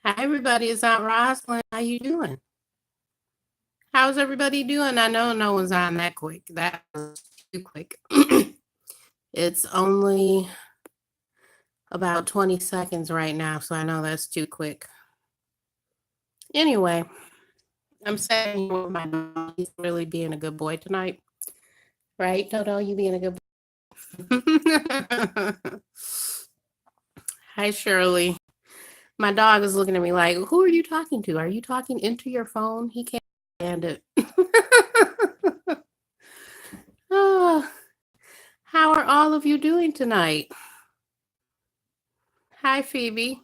Hi, everybody. It's Aunt Rosalind. How you doing? How's everybody doing? I know no one's on that quick. That was too quick. It's only about 20 seconds right now, so I know that's too quick. Anyway, I'm sitting here with my dog. He's really being a good boy tonight. Right, Toto? You being a good boy? Hi, Shirley. My dog is looking at me like, who are you talking to? Are you talking into your phone? He can't stand it. Oh, how are all of you doing tonight? Hi, Phoebe.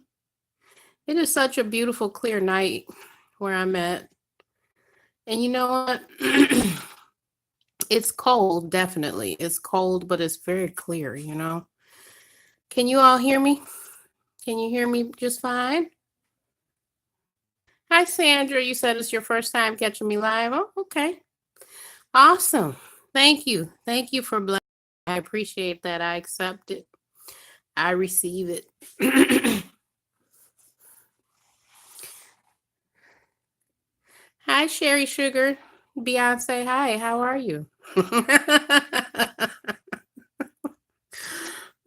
It is such a beautiful, clear night where I'm at. And you know what? It's cold, definitely. It's cold, but it's very clear, you know? Can you all hear me? Can you hear me just fine? Hi, Sandra. You said it's your first time catching me live. Oh, okay. Awesome. Thank you. Thank you for blessing. I appreciate that. I accept it. I receive it. Hi, Sherry Sugar. Beyonce, hi. How are you?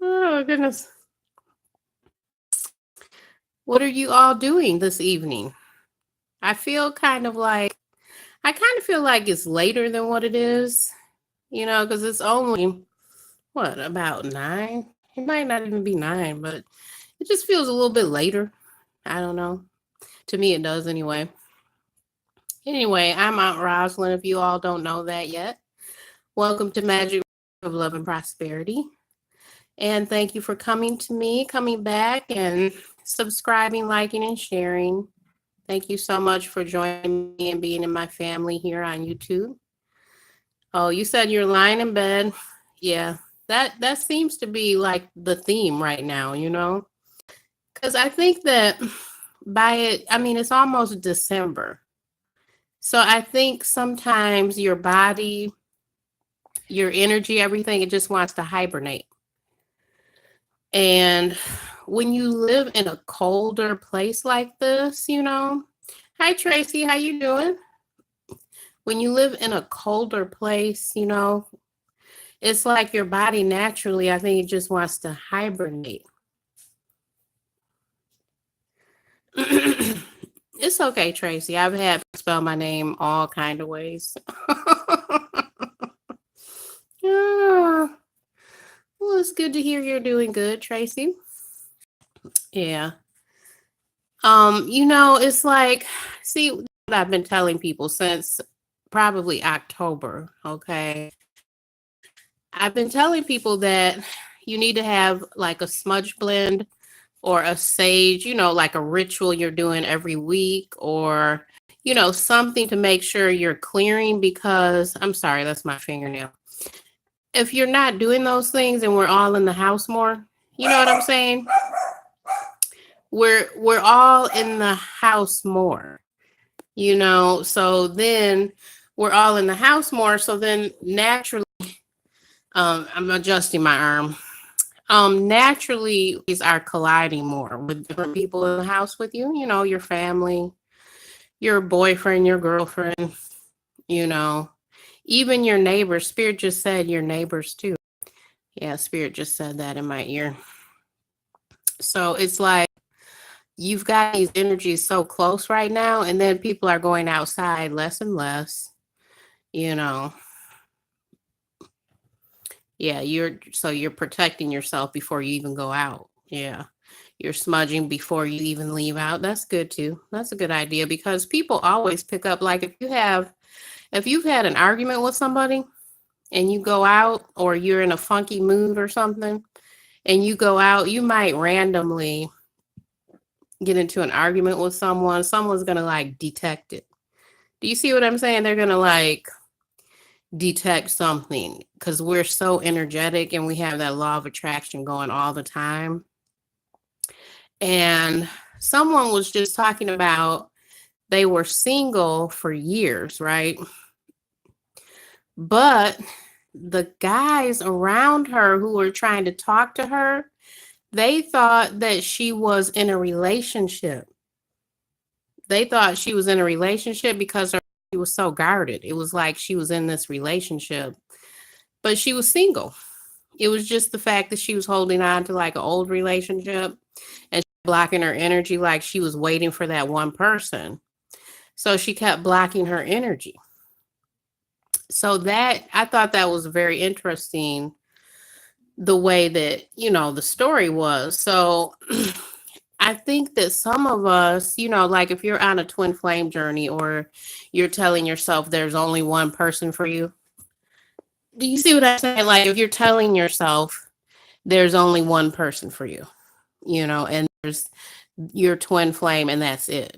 Oh, goodness. What are you all doing this evening? I feel kind of like, I kind of feel like it's later than what it is, you know, because it's only, what, about 9? It might not even be 9, but it just feels a little bit later. I don't know. To me, it does anyway. Anyway, I'm Aunt Rosalind, if you all don't know that yet. Welcome to Magic of Love and Prosperity. And thank you for coming to me, coming back and subscribing, liking, and sharing. Thank you so much for joining me and being in my family here on YouTube. Oh, you said you're lying in bed. Yeah, that seems to be like the theme right now, you know? Because I think that I mean, it's almost December. So I think sometimes your body, your energy, everything, it just wants to hibernate. And when you live in a colder place like this, you know, hi Tracy, how you doing? When you live in a colder place, you know, it's like your body naturally, I think it just wants to hibernate. It's okay, Tracy. I've had to spell my name all kind of ways. Yeah. Well, it's good to hear you're doing good, Tracy. Yeah. You know, it's like, see, what I've been telling people since probably October, okay? I've been telling people that you need to have like a smudge blend or a sage, you know, like a ritual you're doing every week or, you know, something to make sure you're clearing because I'm sorry, that's my fingernail. If you're not doing those things and we're all in the house more, you know what I'm saying? We're all in the house more, you know, so then we're all in the house more. So then naturally, I'm adjusting my arm. Naturally, these are colliding more with different people in the house with you, you know, your family, your boyfriend, your girlfriend, you know, even your neighbors. Spirit just said your neighbors too. Yeah, Spirit just said that in my ear. So it's like you've got these energies so close right now, and then people are going outside less and less, you know. Yeah, you're protecting yourself before you even go out. Yeah. You're smudging before you even leave out. That's good too. That's a good idea because people always pick up like if you've had an argument with somebody and you go out or you're in a funky mood or something and you go out, you might randomly get into an argument with someone. Someone's going to like detect it. Do you see what I'm saying? They're going to like detect something because we're so energetic and we have that law of attraction going all the time. And someone was just talking about they were single for years, right? But the guys around her who were trying to talk to her, they thought that she was in a relationship. they thought she was in a relationship because she was so guarded. It was like she was in this relationship, but she was single. It was just the fact that she was holding on to like an old relationship and blocking her energy, like she was waiting for that one person. So she kept blocking her energy. So that, I thought that was very interesting, the way that, the story was. So I think that some of us, like if you're on a twin flame journey or you're telling yourself there's only one person for you. Do you see what I'm saying? Like if you're telling yourself there's only one person for you, and there's your twin flame and that's it,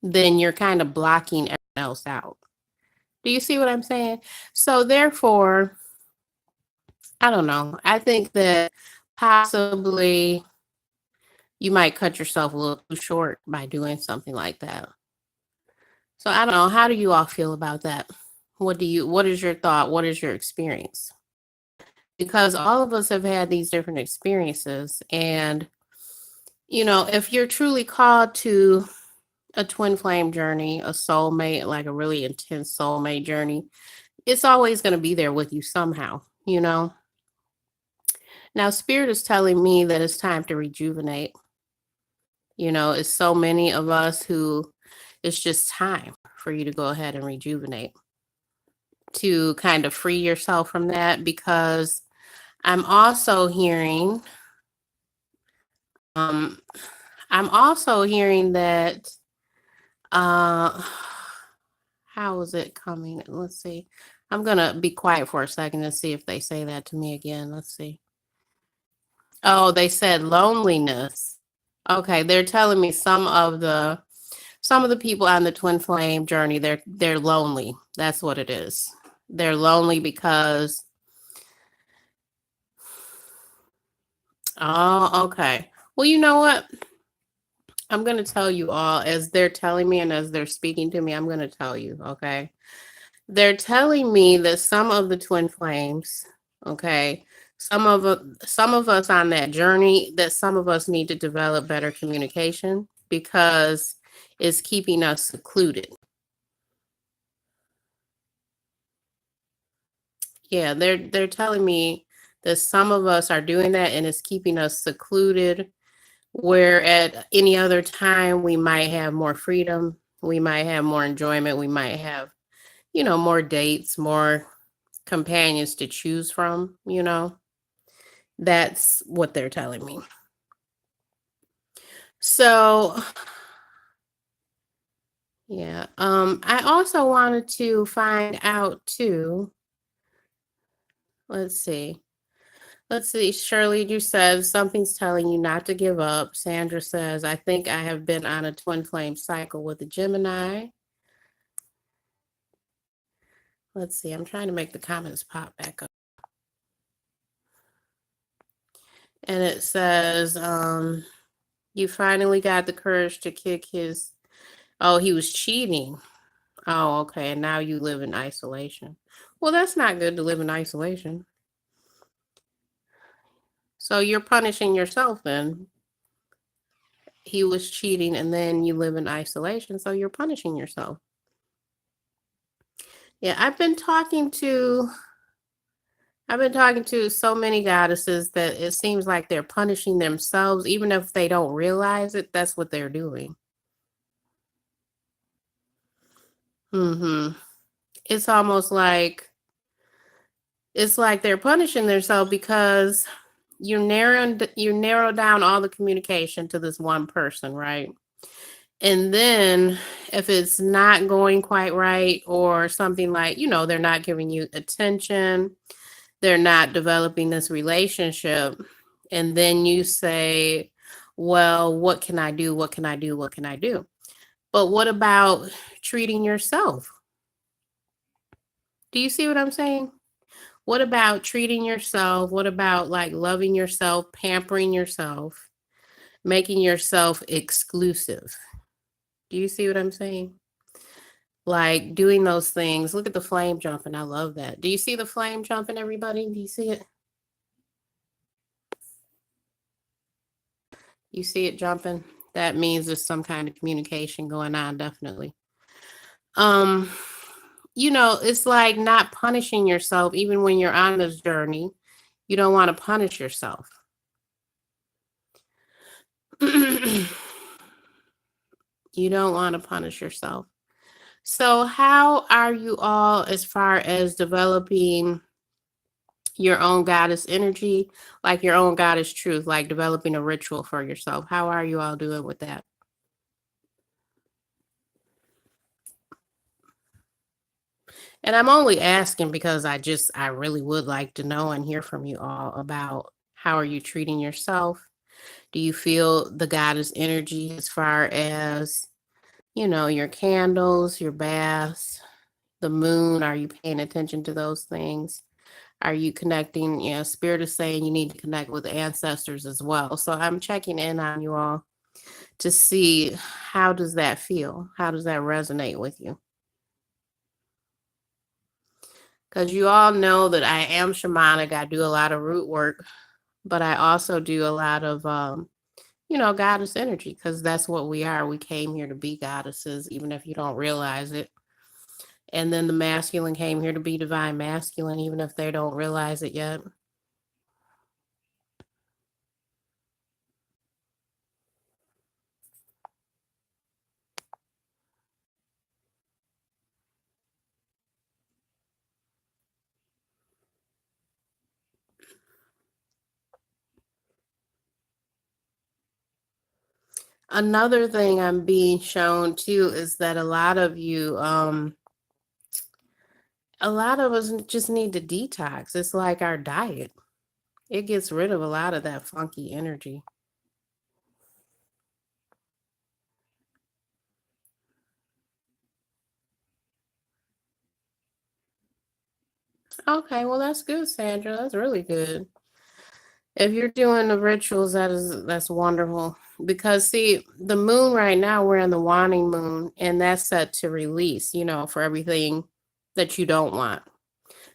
then you're kind of blocking everyone else out. Do you see what I'm saying? So therefore, I don't know. I think that possibly you might cut yourself a little too short by doing something like that. So I don't know. How do you all feel about that? What is your thought? What is your experience? Because all of us have had these different experiences. And, if you're truly called to a twin flame journey, a soulmate, like a really intense soulmate journey, it's always going to be there with you somehow. Now, Spirit is telling me that it's time to rejuvenate. It's so many of us who it's just time for you to go ahead and rejuvenate, to kind of free yourself from that, because I'm also hearing um I'm also hearing that how is it coming? Let's see. I'm gonna be quiet for a second and see if they say that to me again. Let's see. Oh, they said loneliness. Okay, they're telling me some of the people on the twin flame journey, they're lonely. That's what it is. They're lonely because oh, okay. Well, you know what? I'm going to tell you all as they're telling me and as they're speaking to me, I'm going to tell you, okay? They're telling me that some of the twin flames, okay, some of us on that journey, that some of us need to develop better communication because it's keeping us secluded. Yeah, they're telling me that some of us are doing that and it's keeping us secluded, where at any other time we might have more freedom, we might have more enjoyment, we might have, more dates, more companions to choose from. That's what they're telling me. So, yeah, I also wanted to find out too. Let's see. Let's see. Shirley, you said something's telling you not to give up. Sandra says, I think I have been on a twin flame cycle with a Gemini. Let's see. I'm trying to make the comments pop back up. And it says, you finally got the courage to kick his. Oh, he was cheating. Oh, okay. And now you live in isolation. Well, that's not good to live in isolation. So you're punishing yourself then. He was cheating and then you live in isolation. So you're punishing yourself. Yeah, I've been talking to so many goddesses that it seems like they're punishing themselves, even if they don't realize it. That's what they're doing. It's almost like they're punishing themselves because you narrow down all the communication to this one person, right? And then if it's not going quite right or something like, they're not giving you attention, they're not developing this relationship, and then you say, well, what can I do? What can I do? What can I do? But what about treating yourself? Do you see what I'm saying? What about treating yourself? What about like loving yourself, pampering yourself, making yourself exclusive? Do you see what I'm saying? Like doing those things. Look at the flame jumping. I love that. Do you see the flame jumping, everybody? Do you see it? You see it jumping? That means there's some kind of communication going on, definitely. It's like not punishing yourself even when you're on this journey. You don't want to punish yourself. You don't want to punish yourself. So how are you all as far as developing your own goddess energy, like your own goddess truth, like developing a ritual for yourself? How are you all doing with that? And I'm only asking because I really would like to know and hear from you all about how are you treating yourself? Do you feel the goddess energy as far as, your candles, your baths, the moon? Are you paying attention to those things? Are you connecting? Spirit is saying you need to connect with ancestors as well. So I'm checking in on you all to see, how does that feel? How does that resonate with you? Because you all know that I am shamanic. I do a lot of root work, but I also do a lot of, goddess energy, because that's what we are. We came here to be goddesses, even if you don't realize it. And then the masculine came here to be divine masculine, even if they don't realize it yet. Another thing I'm being shown too is that a lot of us just need to detox. It's like our diet. It gets rid of a lot of that funky energy. Okay, well that's good, Sandra. That's really good. If you're doing the rituals, that's wonderful. Because see, the moon right now, we're in the wanting moon, and that's set to release, for everything that you don't want.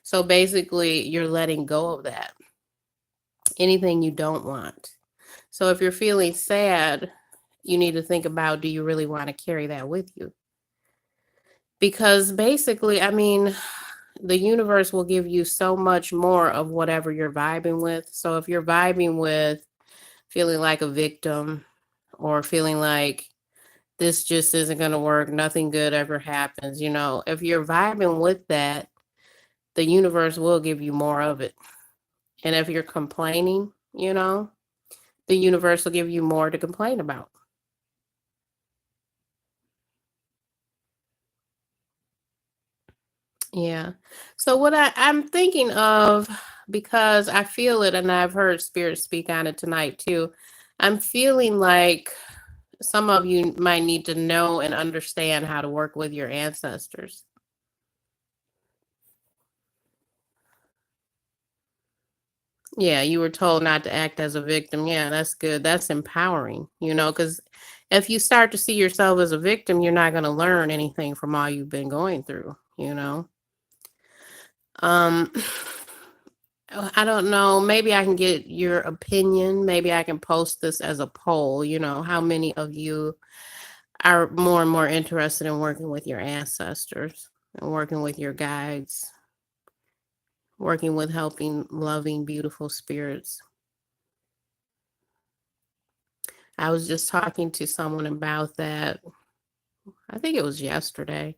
So basically, you're letting go of that. Anything you don't want. So if you're feeling sad, you need to think about, do you really want to carry that with you? Because basically, I mean, the universe will give you so much more of whatever you're vibing with. So if you're vibing with feeling like a victim, or feeling like this just isn't going to work, nothing good ever happens, if you're vibing with that, the universe will give you more of it. And if you're complaining, the universe will give you more to complain about. Yeah. So what I'm thinking of, because I feel it and I've heard Spirit speak on it tonight too, I'm feeling like some of you might need to know and understand how to work with your ancestors. Yeah, you were told not to act as a victim. Yeah, that's good. That's empowering, because if you start to see yourself as a victim, you're not going to learn anything from all you've been going through. Um, I don't know. Maybe I can get your opinion. Maybe I can post this as a poll. How many of you are more and more interested in working with your ancestors and working with your guides, working with helping, loving, beautiful spirits? I was just talking to someone about that. I think it was yesterday.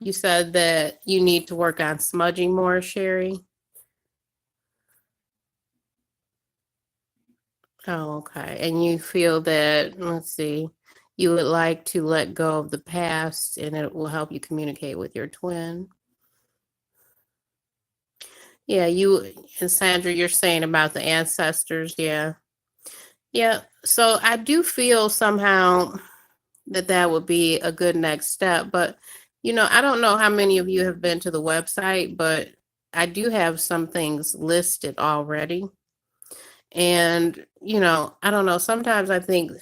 You said that you need to work on smudging more, Sherry. Oh, okay. And you feel that, let's see, you would like to let go of the past and it will help you communicate with your twin. Yeah, you and Sandra, you're saying about the ancestors. Yeah. Yeah. So I do feel somehow that would be a good next step. But, I don't know how many of you have been to the website, but I do have some things listed already. And, I don't know, sometimes I think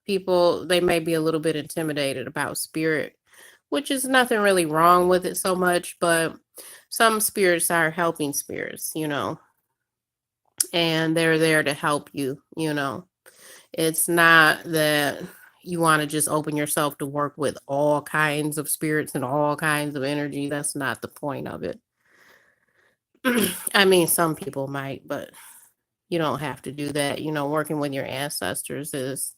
people, they may be a little bit intimidated about spirit, which is nothing really wrong with it so much, but some spirits are helping spirits, and they're there to help you. It's not that you want to just open yourself to work with all kinds of spirits and all kinds of energy. That's not the point of it. I mean, some people might, but you don't have to do that. Working with your ancestors is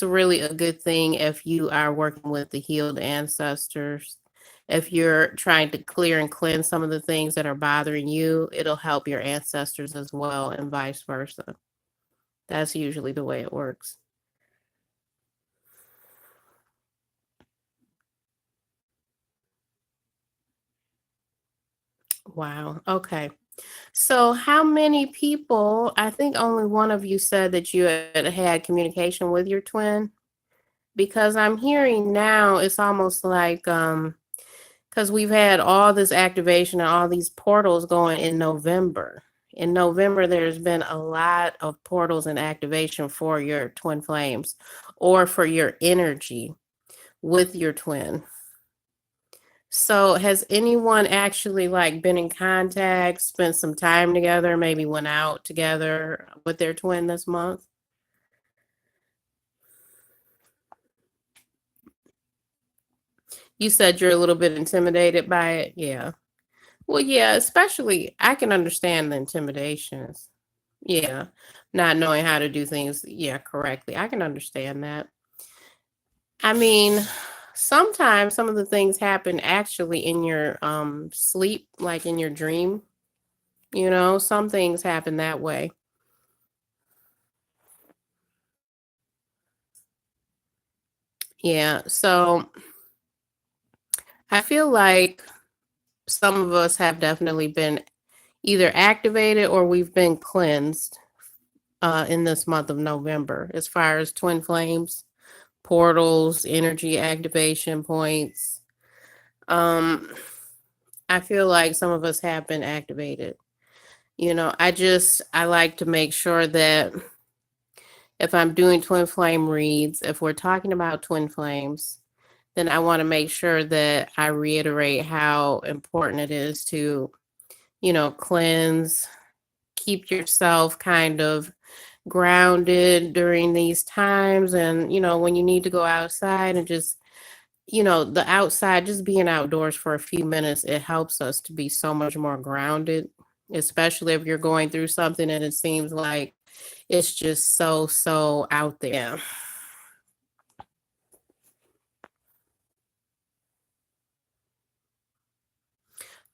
really a good thing if you are working with the healed ancestors. If you're trying to clear and cleanse some of the things that are bothering you, it'll help your ancestors as well, and vice versa. That's usually the way it works. Wow. Okay. So, how many people? I think only one of you said that you had communication with your twin, because I'm hearing now it's almost like because we've had all this activation and all these portals going in November. In November, there's been a lot of portals and activation for your twin flames or for your energy with your twin. So has anyone actually like been in contact, spent some time together, maybe went out together with their twin this month? You said you're a little bit intimidated by it. Yeah. Well, yeah, especially I can understand the intimidations. Yeah. Not knowing how to do things, yeah, correctly. I can understand that. I mean, sometimes some of the things happen actually in your sleep, like in your dream. Some things happen that way. Yeah. So I feel like some of us have definitely been either activated or we've been cleansed in this month of November as far as twin flames, portals, energy activation points. Um, I feel like some of us have been activated. I like to make sure that if I'm doing twin flame reads, if we're talking about twin flames, then I want to make sure that I reiterate how important it is to, cleanse, keep yourself kind of grounded during these times. And, when you need to go outside and just, the outside, just being outdoors for a few minutes, it helps us to be so much more grounded, especially if you're going through something and it seems like it's just so out there.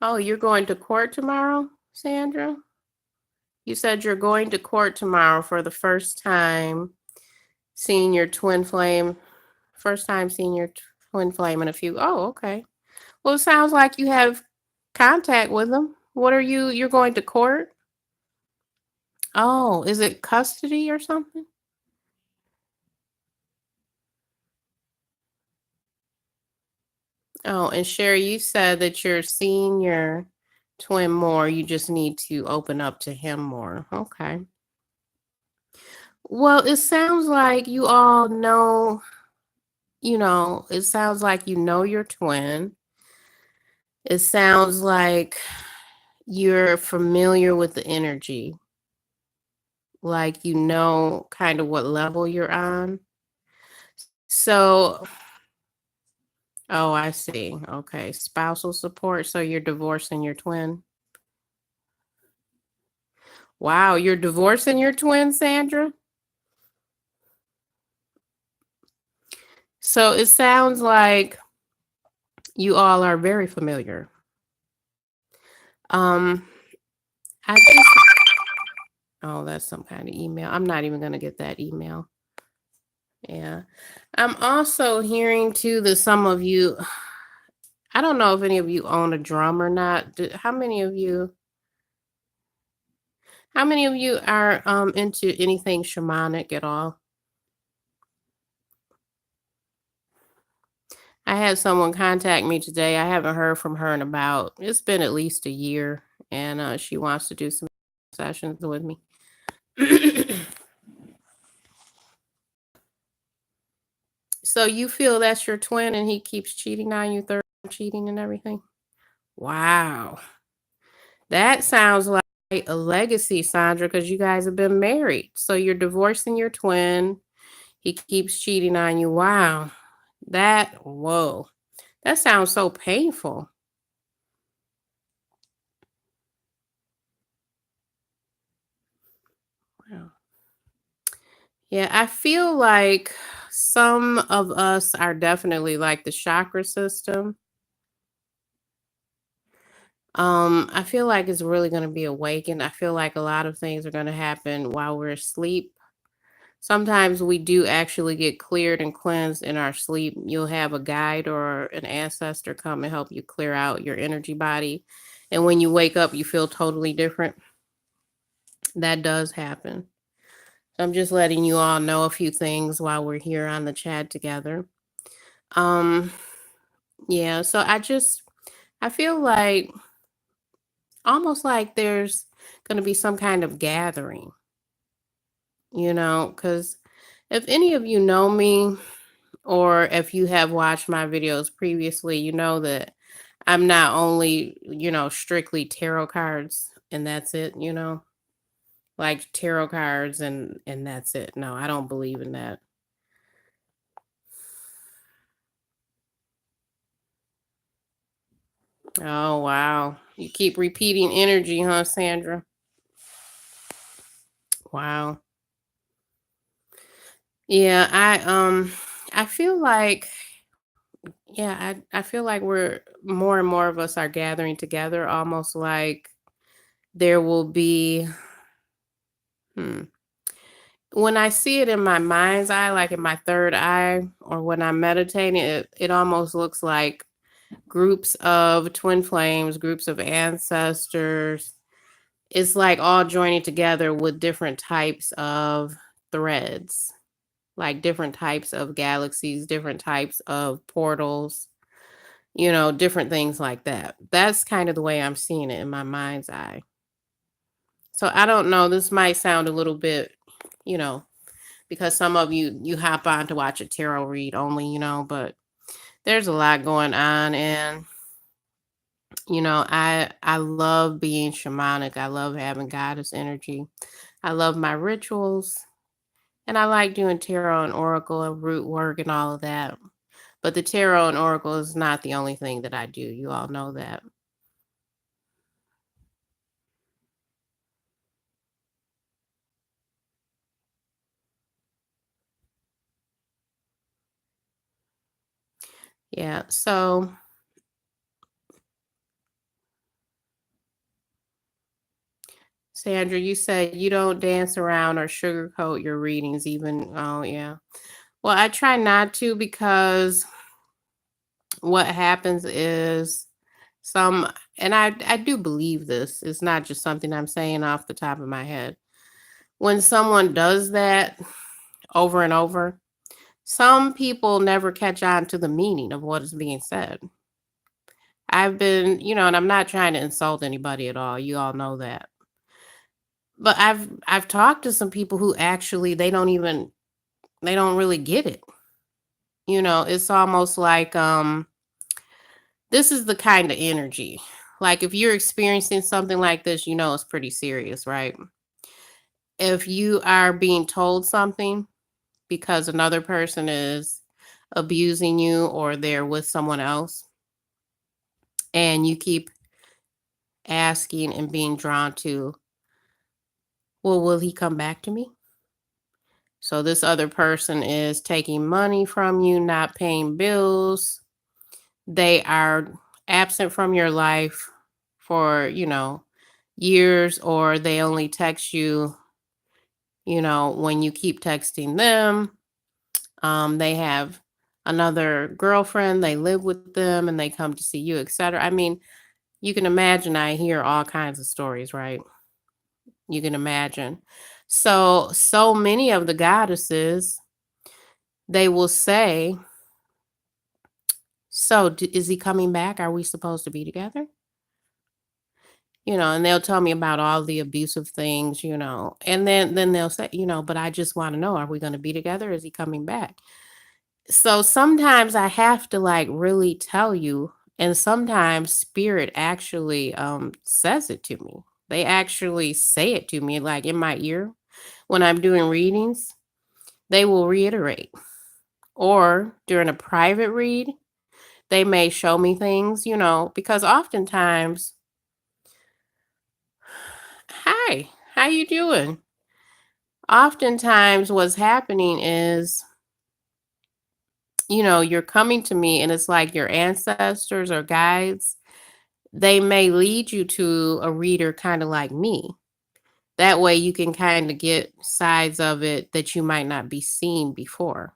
Oh, you're going to court tomorrow, Sandra? You said you're going to court tomorrow for the first time seeing your twin flame. First time seeing your twin flame in a few. Oh, okay. Well, it sounds like you have contact with them. You're going to court? Oh, is it custody or something? Oh, and Sherry, you said that you're seeing your twin more. You just need to open up to him more. Okay. Well, it sounds like you all know, it sounds like you know your twin. It sounds like you're familiar with the energy, like kind of what level you're on. So, oh, I see. Okay. Spousal support. So you're divorcing your twin. Wow, you're divorcing your twin, Sandra? So it sounds like you all are very familiar. Um, I just, oh, that's some kind of email. I'm not even going to get that email. Yeah. I'm also hearing too that some of you, I don't know if any of you own a drum or not. How many of you are into anything shamanic at all? I had someone contact me today. I haven't heard from her in it's been at least a year, and she wants to do some sessions with me. So you feel that's your twin and he keeps cheating on you, third cheating and everything? Wow. That sounds like a legacy, Sandra, because you guys have been married. So you're divorcing your twin. He keeps cheating on you. Wow. Whoa. That sounds so painful. Wow. Yeah, I feel like some of us are definitely like the chakra system. I feel like it's really going to be awakened. I feel like a lot of things are going to happen while we're asleep. Sometimes we do actually get cleared and cleansed in our sleep. You'll have a guide or an ancestor come and help you clear out your energy body. And when you wake up, you feel totally different. That does happen. I'm just letting you all know a few things while we're here on the chat together. Um, yeah, so I feel like almost like there's going to be some kind of gathering, because if any of you know me, or if you have watched my videos previously, you know that I'm not only, strictly tarot cards and that's it, like tarot cards and that's it. No, I don't believe in that. Oh, wow. You keep repeating energy, huh, Sandra? Wow. Yeah, I feel like I feel like we're more and more of us are gathering together, almost like there will be hmm, when I see it in my mind's eye, like in my third eye, or when I'm meditating, it almost looks like groups of twin flames, groups of ancestors. It's like all joining together with different types of threads, like different types of galaxies, different types of portals, different things like that. That's kind of the way I'm seeing it in my mind's eye. So I don't know, this might sound a little bit, you know, because some of you hop on to watch a tarot read only, but there's a lot going on, and I love being shamanic. I love having goddess energy. I love my rituals, and I like doing tarot and oracle and root work and all of that. But the tarot and oracle is not the only thing that I do. You all know that. Yeah. So, Sandra, you said you don't dance around or sugarcoat your readings, even. Oh, yeah. Well, I try not to, because what happens is some, and I do believe this, it's not just something I'm saying off the top of my head. When someone does that over and over, some people never catch on to the meaning of what is being said. I've been, and I'm not trying to insult anybody at all. You all know that. But I've talked to some people who actually they don't really get it. It's almost like this is the kind of energy. Like if you're experiencing something like this, it's pretty serious, right? If you are being told something because another person is abusing you or they're with someone else, and you keep asking and being drawn to, well, will he come back to me? So this other person is taking money from you, not paying bills. They are absent from your life for, years, or they only text you, when you keep texting them. They have another girlfriend, they live with them, and they come to see you, etc. I mean, you can imagine I hear all kinds of stories, right? You can imagine. So many of the goddesses, they will say, so is he coming back? Are we supposed to be together? And they'll tell me about all the abusive things, and then they'll say, but I just want to know, are we going to be together? Is he coming back? So sometimes I have to like really tell you, and sometimes spirit actually says it to me. They actually say it to me, like in my ear when I'm doing readings. They will reiterate. Or during a private read, they may show me things, because oftentimes, hi, how you doing? Oftentimes what's happening is, you're coming to me and it's like your ancestors or guides, they may lead you to a reader kind of like me. That way you can kind of get sides of it that you might not be seeing before.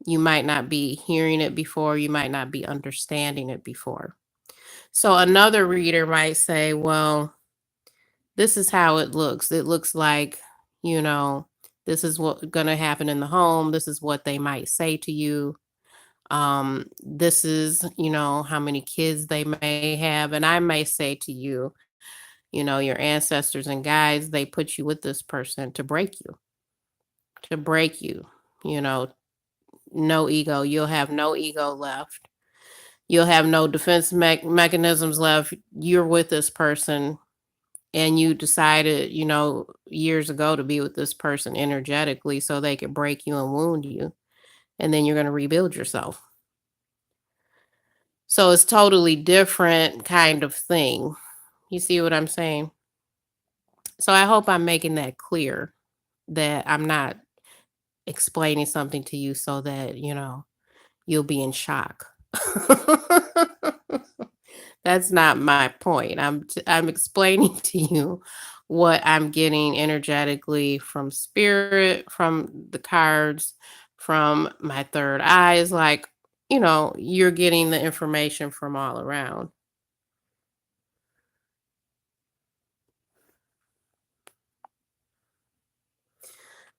You might not be hearing it before, you might not be understanding it before. So another reader might say, well, this is how it looks. It looks like, you know, this is what's going to happen in the home. This is what they might say to you. This is, how many kids they may have. And I may say to you, your ancestors and guides, they put you with this person to break you, you know, no ego. You'll have no ego left. You'll have no defense mechanisms left. You're with this person and you decided, years ago to be with this person energetically so they could break you and wound you. And then you're going to rebuild yourself. So it's totally different kind of thing. You see what I'm saying? So I hope I'm making that clear, that I'm not explaining something to you so that, you'll be in shock. That's not my point. I'm explaining to you what I'm getting energetically from spirit, from the cards, from my third eye. Is like, you're getting the information from all around.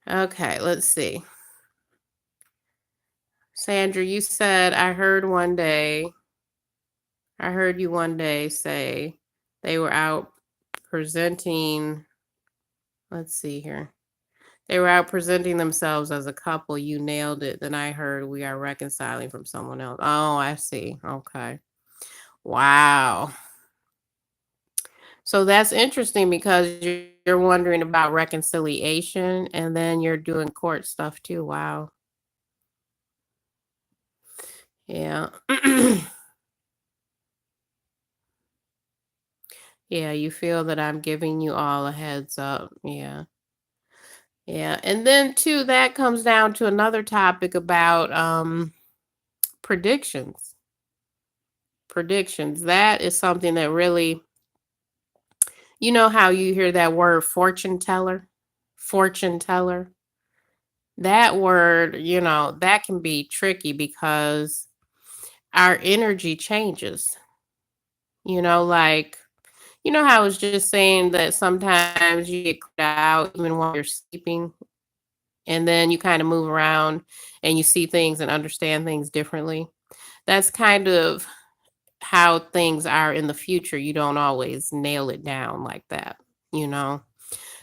Okay, let's see. Sandra, you said I heard you one day say they were out presenting, let's see here. They were out presenting themselves as a couple. You nailed it. Then I heard we are reconciling from someone else. Oh, I see. Okay. Wow. So that's interesting because you're wondering about reconciliation and then you're doing court stuff too. Wow. Yeah. Yeah, you feel that I'm giving you all a heads up. Yeah. Yeah. And then too, that comes down to another topic about predictions. Predictions. That is something that really, you know how you hear that word fortune teller? Fortune teller. That word, that can be tricky because our energy changes. Like, how I was just saying that sometimes you get caught out even while you're sleeping, and then you kind of move around and you see things and understand things differently. That's kind of how things are in the future. You don't always nail it down like that, you know?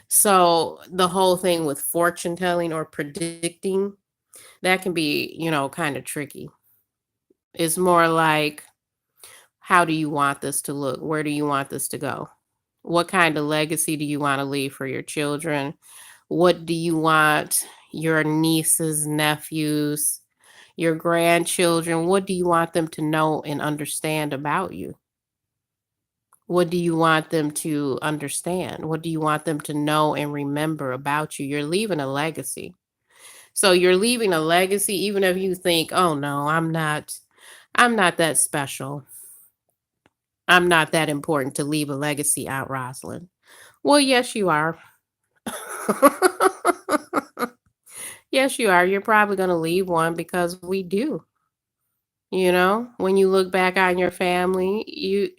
So the whole thing with fortune telling or predicting, that can be, kind of tricky. It's more like, how do you want this to look? Where do you want this to go? What kind of legacy do you want to leave for your children? What do you want your nieces, nephews, your grandchildren? What do you want them to know and understand about you? What do you want them to understand? What do you want them to know and remember about you? You're leaving a legacy. So you're leaving a legacy even if you think, "Oh no, I'm not that special. I'm not that important to leave a legacy out, Rosalind." Well, yes you are. Yes you are. You're probably going to leave one because we do. When you look back on your family,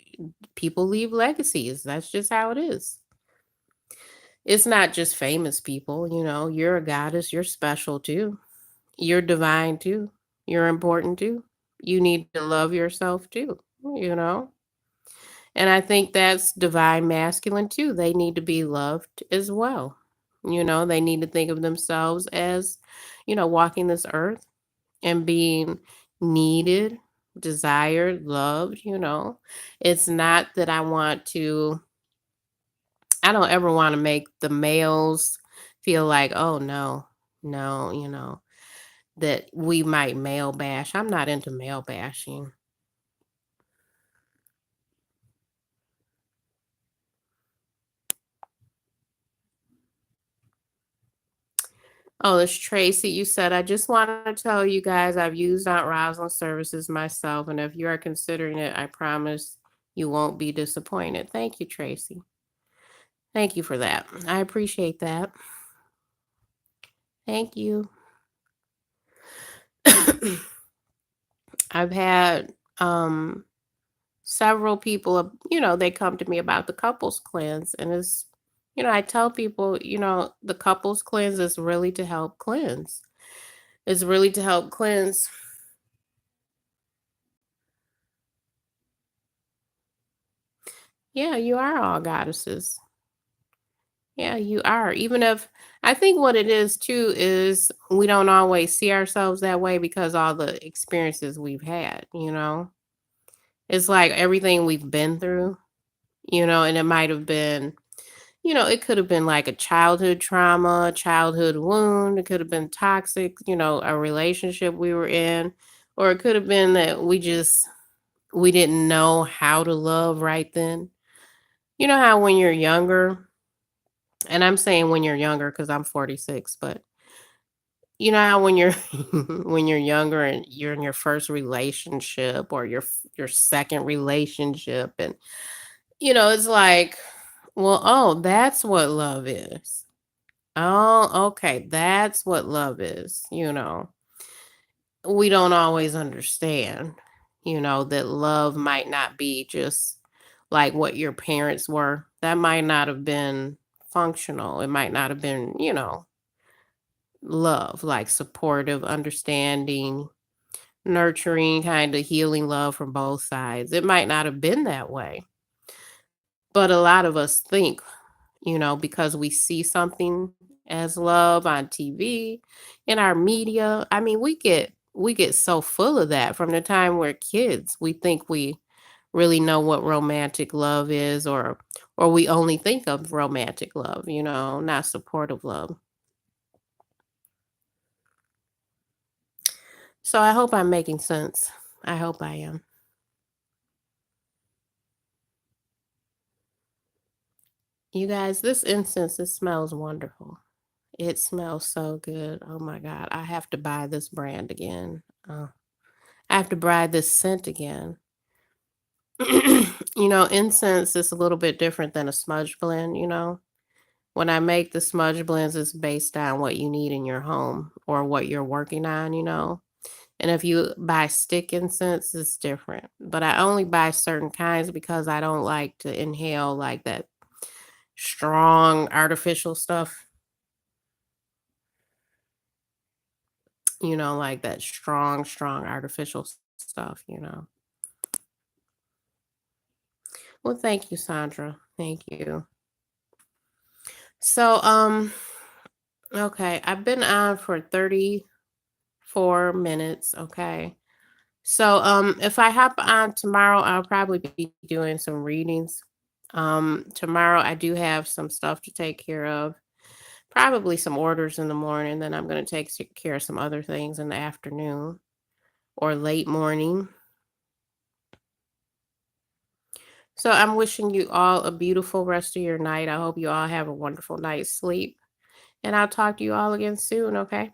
people leave legacies. That's just how it is. It's not just famous people, you're a goddess, you're special too. You're divine too. You're important too. You need to love yourself too, you know? And I think that's divine masculine too. They need to be loved as well. They need to think of themselves as, walking this earth and being needed, desired, loved. It's not that I want to I don't ever want to make the males feel like, oh no, no, that we might male bash. I'm not into male bashing. Oh, it's Tracy. You said, I just want to tell you guys I've used Aunt Rosalind services myself, and if you are considering it, I promise you won't be disappointed. Thank you, Tracy. Thank you for that. I appreciate that. Thank you. I've had several people, they come to me about the couples cleanse, and I tell people, the couples cleanse is really to help cleanse. It's really to help cleanse. Yeah, you are all goddesses. Yeah, you are. Even if I think what it is too is we don't always see ourselves that way because all the experiences we've had. It's like everything we've been through, and it might have been, it could have been like a childhood trauma, childhood wound. It could have been toxic, a relationship we were in, or it could have been that we didn't know how to love right then. You know how when you're younger, and I'm saying when you're younger because I'm 46, but you know how when you're when you're younger and you're in your first relationship or your second relationship, and it's like, well, oh, that's what love is. Oh, okay, that's what love is. We don't always understand, that love might not be just like what your parents were. That might not have been functional. It might not have been, love, like supportive, understanding, nurturing, kind of healing love from both sides. It might not have been that way. But a lot of us think, because we see something as love on TV, in our media. I mean, we get so full of that from the time we're kids. We think we really know what romantic love is, or we only think of romantic love, not supportive love. So I hope I'm making sense. I hope I am. You guys, this incense, it smells wonderful. It smells so good. Oh my God. I have to buy this brand again. I have to buy this scent again. Incense is a little bit different than a smudge blend. When I make the smudge blends, it's based on what you need in your home or what you're working on. And if you buy stick incense, it's different. But I only buy certain kinds because I don't like to inhale like that strong artificial stuff, like that strong, strong artificial stuff. Well, thank you, Sandra. Thank you. So, okay, I've been on for 34 minutes, okay? So, if I hop on tomorrow, I'll probably be doing some readings. Tomorrow I do have some stuff to take care of. Probably some orders in the morning, then I'm going to take care of some other things in the afternoon or late morning. So I'm wishing you all a beautiful rest of your night. I hope you all have a wonderful night's sleep. And I'll talk to you all again soon, okay?